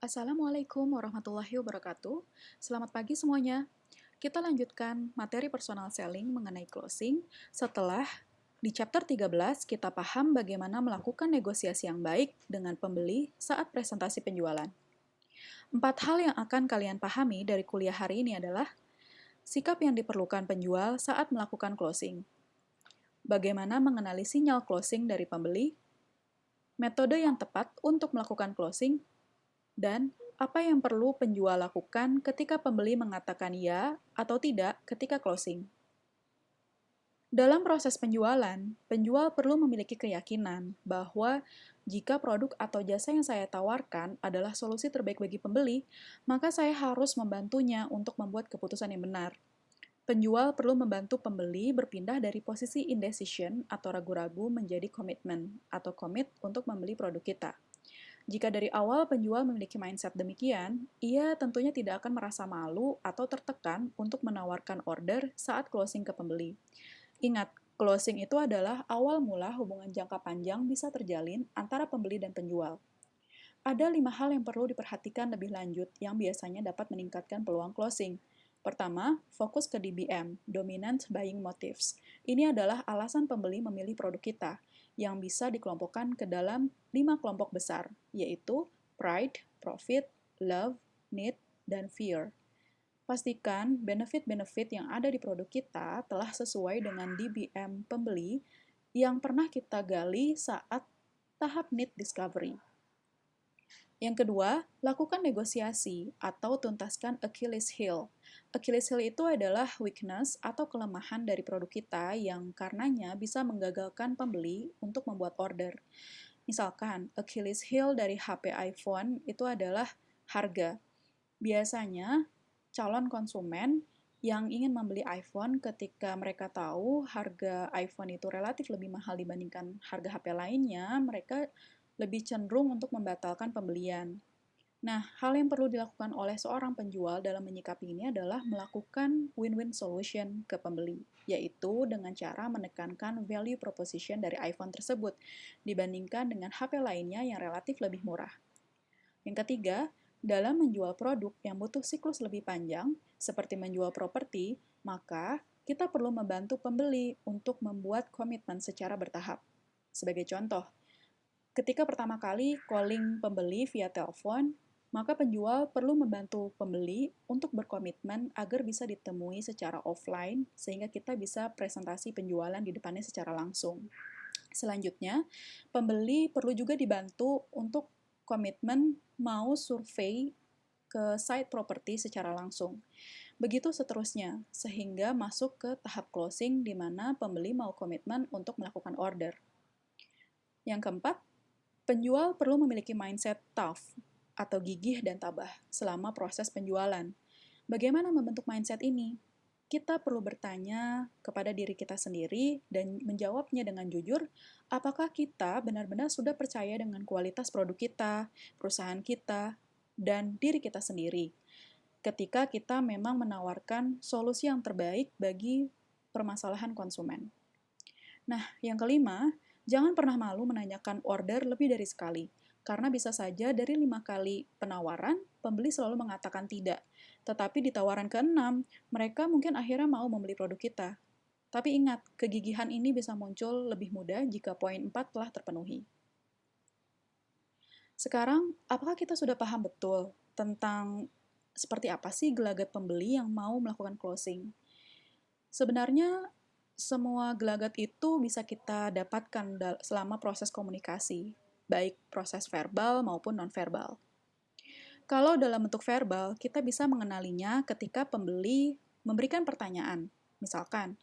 Assalamualaikum warahmatullahi wabarakatuh. Selamat pagi semuanya. Kita lanjutkan materi personal selling mengenai closing setelah di chapter 13 kita paham bagaimana melakukan negosiasi yang baik dengan pembeli saat presentasi penjualan. 4 hal yang akan kalian pahami dari kuliah hari ini adalah sikap yang diperlukan penjual saat melakukan closing, bagaimana mengenali sinyal closing dari pembeli, metode yang tepat untuk melakukan closing, dan apa yang perlu penjual lakukan ketika pembeli mengatakan ya atau tidak ketika closing. Dalam proses penjualan, penjual perlu memiliki keyakinan bahwa jika produk atau jasa yang saya tawarkan adalah solusi terbaik bagi pembeli, maka saya harus membantunya untuk membuat keputusan yang benar. Penjual perlu membantu pembeli berpindah dari posisi indecision atau ragu-ragu menjadi komitmen atau komit untuk membeli produk kita. Jika dari awal penjual memiliki mindset demikian, ia tentunya tidak akan merasa malu atau tertekan untuk menawarkan order saat closing ke pembeli. Ingat, closing itu adalah awal mula hubungan jangka panjang bisa terjalin antara pembeli dan penjual. Ada 5 hal yang perlu diperhatikan lebih lanjut yang biasanya dapat meningkatkan peluang closing. Pertama, fokus ke DBM, Dominant Buying Motives. Ini adalah alasan pembeli memilih produk kita, yang bisa dikelompokkan ke dalam 5 kelompok besar, yaitu pride, profit, love, need, dan fear. Pastikan benefit-benefit yang ada di produk kita telah sesuai dengan DBM pembeli yang pernah kita gali saat tahap need discovery. Yang kedua, lakukan negosiasi atau tuntaskan Achilles heel. Achilles heel itu adalah weakness atau kelemahan dari produk kita yang karenanya bisa menggagalkan pembeli untuk membuat order. Misalkan, Achilles heel dari HP iPhone itu adalah harga. Biasanya, calon konsumen yang ingin membeli iPhone ketika mereka tahu harga iPhone itu relatif lebih mahal dibandingkan harga HP lainnya, mereka lebih cenderung untuk membatalkan pembelian. Nah, hal yang perlu dilakukan oleh seorang penjual dalam menyikapi ini adalah melakukan win-win solution ke pembeli, yaitu dengan cara menekankan value proposition dari iPhone tersebut dibandingkan dengan HP lainnya yang relatif lebih murah. Yang ketiga, dalam menjual produk yang butuh siklus lebih panjang, seperti menjual properti, maka kita perlu membantu pembeli untuk membuat komitmen secara bertahap. Sebagai contoh, ketika pertama kali calling pembeli via telepon, maka penjual perlu membantu pembeli untuk berkomitmen agar bisa ditemui secara offline sehingga kita bisa presentasi penjualan di depannya secara langsung. Selanjutnya, pembeli perlu juga dibantu untuk komitmen mau survei ke site properti secara langsung. Begitu seterusnya, sehingga masuk ke tahap closing di mana pembeli mau komitmen untuk melakukan order. Yang keempat, penjual perlu memiliki mindset tough atau gigih dan tabah selama proses penjualan. Bagaimana membentuk mindset ini? Kita perlu bertanya kepada diri kita sendiri dan menjawabnya dengan jujur, apakah kita benar-benar sudah percaya dengan kualitas produk kita, perusahaan kita, dan diri kita sendiri. Ketika kita memang menawarkan solusi yang terbaik bagi permasalahan konsumen. Nah, yang kelima, jangan pernah malu menanyakan order lebih dari sekali, karena bisa saja dari 5 kali penawaran, pembeli selalu mengatakan tidak. Tetapi di tawaran ke-6, mereka mungkin akhirnya mau membeli produk kita. Tapi ingat, kegigihan ini bisa muncul lebih mudah jika poin 4 telah terpenuhi. Sekarang, apakah kita sudah paham betul tentang seperti apa sih gelagat pembeli yang mau melakukan closing? Sebenarnya, semua gelagat itu bisa kita dapatkan selama proses komunikasi, baik proses verbal maupun nonverbal. Kalau dalam bentuk verbal, kita bisa mengenalinya ketika pembeli memberikan pertanyaan. Misalkan,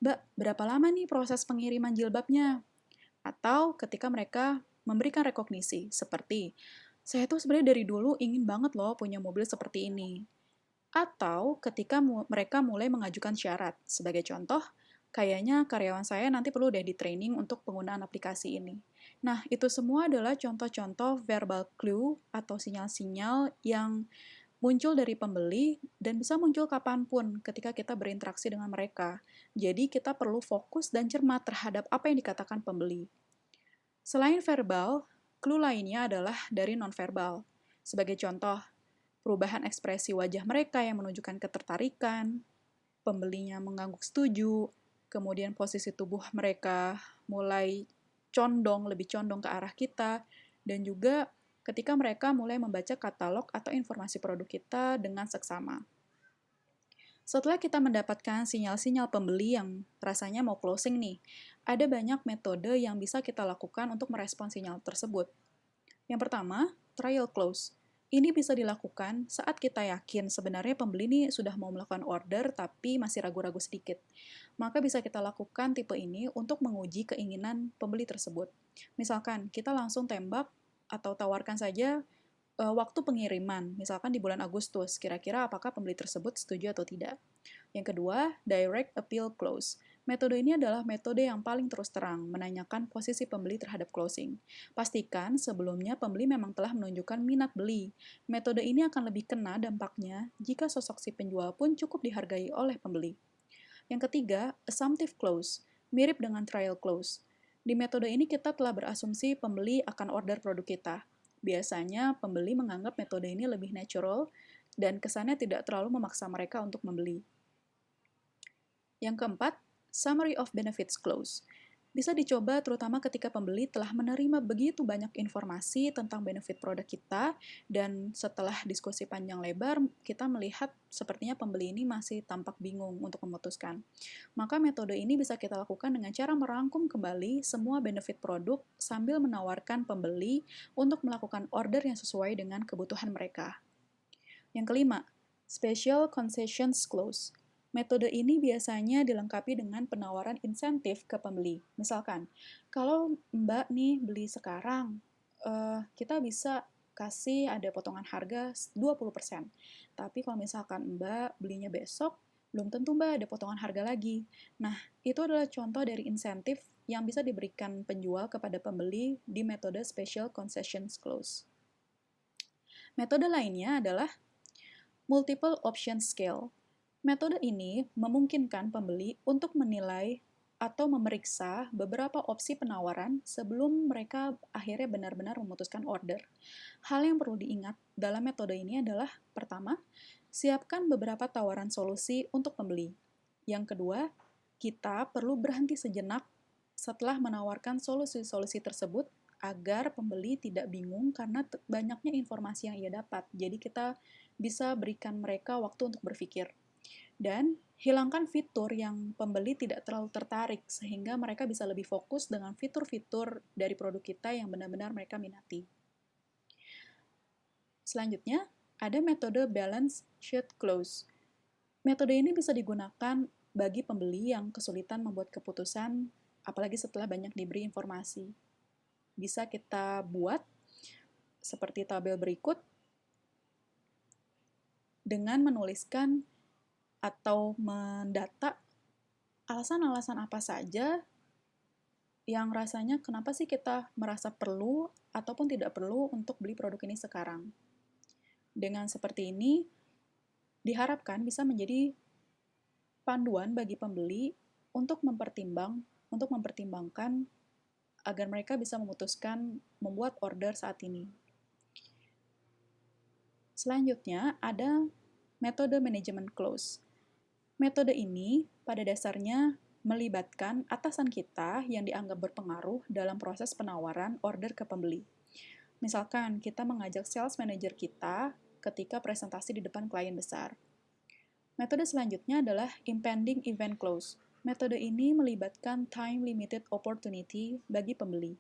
Mbak, berapa lama nih proses pengiriman jilbabnya? Atau ketika mereka memberikan rekognisi, seperti, saya tuh sebenarnya dari dulu ingin banget loh punya mobil seperti ini. Atau ketika mereka mulai mengajukan syarat. Sebagai contoh, kayaknya karyawan saya nanti perlu deh di-training untuk penggunaan aplikasi ini. Nah, itu semua adalah contoh-contoh verbal clue atau sinyal-sinyal yang muncul dari pembeli dan bisa muncul kapanpun ketika kita berinteraksi dengan mereka. Jadi, kita perlu fokus dan cermat terhadap apa yang dikatakan pembeli. Selain verbal, clue lainnya adalah dari nonverbal. Sebagai contoh, perubahan ekspresi wajah mereka yang menunjukkan ketertarikan, pembelinya mengangguk setuju, kemudian posisi tubuh mereka mulai lebih condong ke arah kita, dan juga ketika mereka mulai membaca katalog atau informasi produk kita dengan seksama. Setelah kita mendapatkan sinyal-sinyal pembeli yang rasanya mau closing nih, ada banyak metode yang bisa kita lakukan untuk merespon sinyal tersebut. Yang pertama, trial close. Ini bisa dilakukan saat kita yakin sebenarnya pembeli ini sudah mau melakukan order tapi masih ragu-ragu sedikit. Maka bisa kita lakukan tipe ini untuk menguji keinginan pembeli tersebut. Misalkan kita langsung tembak atau tawarkan saja waktu pengiriman, misalkan di bulan Agustus, kira-kira apakah pembeli tersebut setuju atau tidak. Yang kedua, direct appeal close. Metode ini adalah metode yang paling terus terang, menanyakan posisi pembeli terhadap closing. Pastikan sebelumnya pembeli memang telah menunjukkan minat beli. Metode ini akan lebih kena dampaknya jika sosok si penjual pun cukup dihargai oleh pembeli. Yang ketiga, assumptive close, mirip dengan trial close. Di metode ini kita telah berasumsi pembeli akan order produk kita. Biasanya pembeli menganggap metode ini lebih natural dan kesannya tidak terlalu memaksa mereka untuk membeli. Yang keempat, summary of benefits clause. Bisa dicoba terutama ketika pembeli telah menerima begitu banyak informasi tentang benefit produk kita, dan setelah diskusi panjang lebar, kita melihat sepertinya pembeli ini masih tampak bingung untuk memutuskan. Maka metode ini bisa kita lakukan dengan cara merangkum kembali semua benefit produk sambil menawarkan pembeli untuk melakukan order yang sesuai dengan kebutuhan mereka. Yang kelima, special concessions clause. Metode ini biasanya dilengkapi dengan penawaran insentif ke pembeli. Misalkan, kalau Mbak nih beli sekarang, kita bisa kasih ada potongan harga 20%. Tapi kalau misalkan Mbak belinya besok, belum tentu Mbak ada potongan harga lagi. Nah, itu adalah contoh dari insentif yang bisa diberikan penjual kepada pembeli di metode special concessions clause. Metode lainnya adalah multiple option scale. Metode ini memungkinkan pembeli untuk menilai atau memeriksa beberapa opsi penawaran sebelum mereka akhirnya benar-benar memutuskan order. Hal yang perlu diingat dalam metode ini adalah, pertama, siapkan beberapa tawaran solusi untuk pembeli. Yang kedua, kita perlu berhenti sejenak setelah menawarkan solusi-solusi tersebut agar pembeli tidak bingung karena banyaknya informasi yang ia dapat. Jadi kita bisa berikan mereka waktu untuk berpikir. Dan hilangkan fitur yang pembeli tidak terlalu tertarik, sehingga mereka bisa lebih fokus dengan fitur-fitur dari produk kita yang benar-benar mereka minati. Selanjutnya, ada metode balance sheet close. Metode ini bisa digunakan bagi pembeli yang kesulitan membuat keputusan, apalagi setelah banyak diberi informasi. Bisa kita buat seperti tabel berikut dengan menuliskan atau mendata alasan-alasan apa saja yang rasanya kenapa sih kita merasa perlu ataupun tidak perlu untuk beli produk ini sekarang. Dengan seperti ini, diharapkan bisa menjadi panduan bagi pembeli untuk mempertimbangkan agar mereka bisa memutuskan membuat order saat ini. Selanjutnya, ada metode manajemen close. Metode ini pada dasarnya melibatkan atasan kita yang dianggap berpengaruh dalam proses penawaran order ke pembeli. Misalkan kita mengajak sales manager kita ketika presentasi di depan klien besar. Metode selanjutnya adalah impending event close. Metode ini melibatkan time limited opportunity bagi pembeli.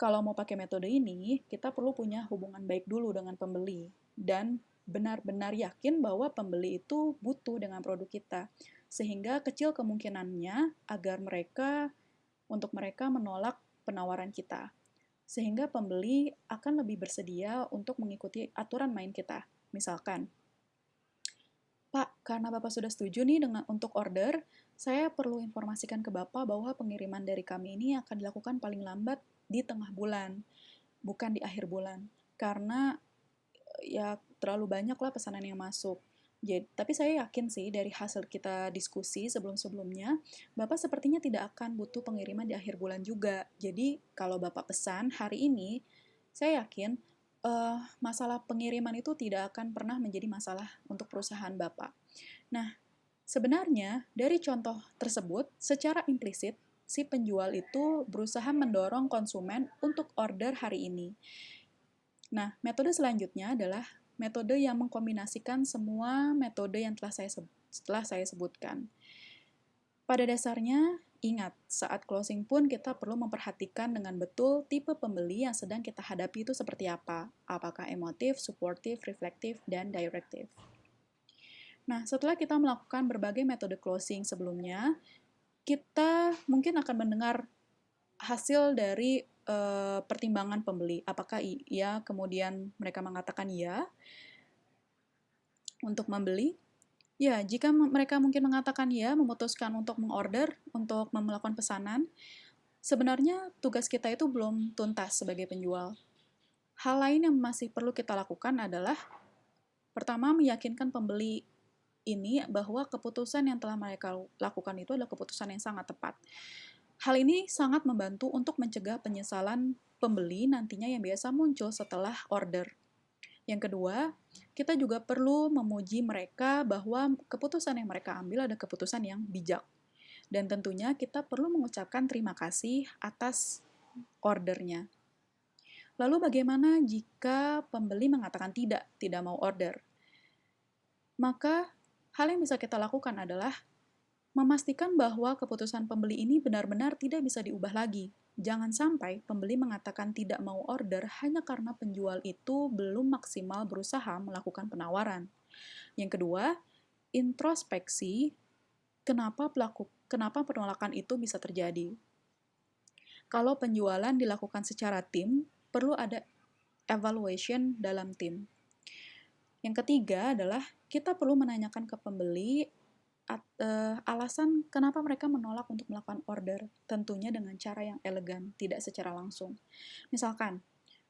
Kalau mau pakai metode ini, kita perlu punya hubungan baik dulu dengan pembeli dan benar-benar yakin bahwa pembeli itu butuh dengan produk kita, sehingga kecil kemungkinannya agar mereka menolak penawaran kita, sehingga pembeli akan lebih bersedia untuk mengikuti aturan main kita. Misalkan, Pak, karena Bapak sudah setuju nih untuk order, saya perlu informasikan ke Bapak bahwa pengiriman dari kami ini akan dilakukan paling lambat di tengah bulan, bukan di akhir bulan. Karena ya terlalu banyak lah pesanan yang masuk. Jadi, tapi saya yakin sih dari hasil kita diskusi sebelum-sebelumnya, Bapak sepertinya tidak akan butuh pengiriman di akhir bulan juga. Jadi kalau Bapak pesan hari ini, saya yakin masalah pengiriman itu tidak akan pernah menjadi masalah untuk perusahaan Bapak. Nah, sebenarnya dari contoh tersebut, secara implisit, si penjual itu berusaha mendorong konsumen untuk order hari ini. Nah, metode selanjutnya adalah metode yang mengkombinasikan semua metode yang telah saya sebutkan. Pada dasarnya, ingat, saat closing pun kita perlu memperhatikan dengan betul tipe pembeli yang sedang kita hadapi itu seperti apa. Apakah emotif, suportif, reflektif, dan direktif. Nah, setelah kita melakukan berbagai metode closing sebelumnya, kita mungkin akan mendengar hasil dari pertimbangan pembeli. Apakah iya, kemudian mereka mengatakan iya untuk membeli. Ya, jika mereka mungkin mengatakan ya, memutuskan untuk mengorder, untuk melakukan pesanan, sebenarnya tugas kita itu belum tuntas sebagai penjual. Hal lain yang masih perlu kita lakukan adalah, pertama, meyakinkan pembeli ini bahwa keputusan yang telah mereka lakukan itu adalah keputusan yang sangat tepat. Hal ini sangat membantu untuk mencegah penyesalan pembeli nantinya yang biasa muncul setelah order. Yang kedua, kita juga perlu memuji mereka bahwa keputusan yang mereka ambil adalah keputusan yang bijak. Dan tentunya kita perlu mengucapkan terima kasih atas ordernya. Lalu bagaimana jika pembeli mengatakan tidak mau order? Maka hal yang bisa kita lakukan adalah memastikan bahwa keputusan pembeli ini benar-benar tidak bisa diubah lagi. Jangan sampai pembeli mengatakan tidak mau order hanya karena penjual itu belum maksimal berusaha melakukan penawaran. Yang kedua, introspeksi kenapa penolakan itu bisa terjadi. Kalau penjualan dilakukan secara tim, perlu ada evaluation dalam tim. Yang ketiga adalah kita perlu menanyakan ke pembeli alasan kenapa mereka menolak untuk melakukan order, tentunya dengan cara yang elegan, tidak secara langsung. Misalkan,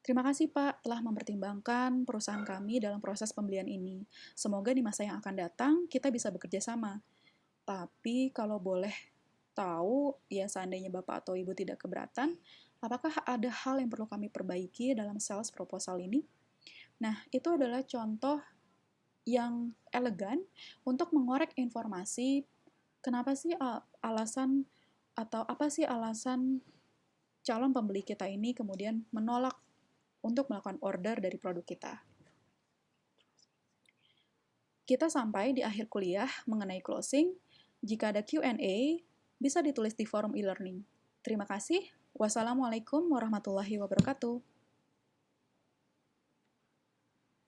terima kasih Pak telah mempertimbangkan perusahaan kami dalam proses pembelian ini. Semoga di masa yang akan datang kita bisa bekerja sama. Tapi kalau boleh tahu, ya seandainya Bapak atau Ibu tidak keberatan, apakah ada hal yang perlu kami perbaiki dalam sales proposal ini? Nah, itu adalah contoh yang elegan untuk mengorek informasi kenapa sih alasan atau apa sih alasan calon pembeli kita ini kemudian menolak untuk melakukan order dari produk kita. Kita sampai di akhir kuliah mengenai closing. Jika ada Q&A, bisa ditulis di forum e-learning. Terima kasih. Wassalamualaikum warahmatullahi wabarakatuh.